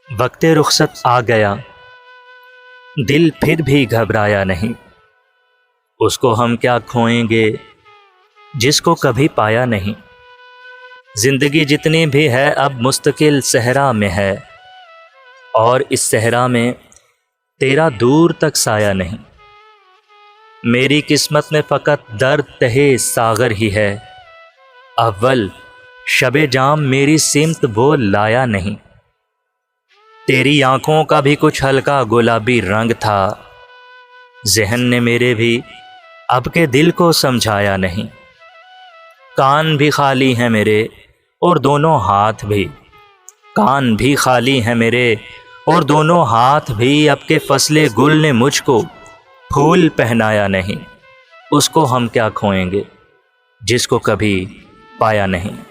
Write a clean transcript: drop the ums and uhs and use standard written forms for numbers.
وقت رخصت آ گیا، دل پھر بھی گھبرایا نہیں۔ اس کو ہم کیا کھوئیں گے جس کو کبھی پایا نہیں۔ زندگی جتنی بھی ہے اب مستقل صحرا میں ہے، اور اس صحرا میں تیرا دور تک سایہ نہیں۔ میری قسمت میں فقط درد تہے ساغر ہی ہے، اول شب جام میری سمت وہ لایا نہیں۔ تیری آنکھوں کا بھی کچھ ہلکا گلابی رنگ تھا، ذہن نے میرے بھی اب کے دل کو سمجھایا نہیں۔ کان بھی خالی ہیں میرے اور دونوں ہاتھ بھی، کان بھی خالی ہیں میرے اور دونوں ہاتھ بھی، اب کے فصل گل نے مجھ کو پھول پہنایا نہیں۔ اس کو ہم کیا کھوئیں گے جس کو کبھی پایا نہیں۔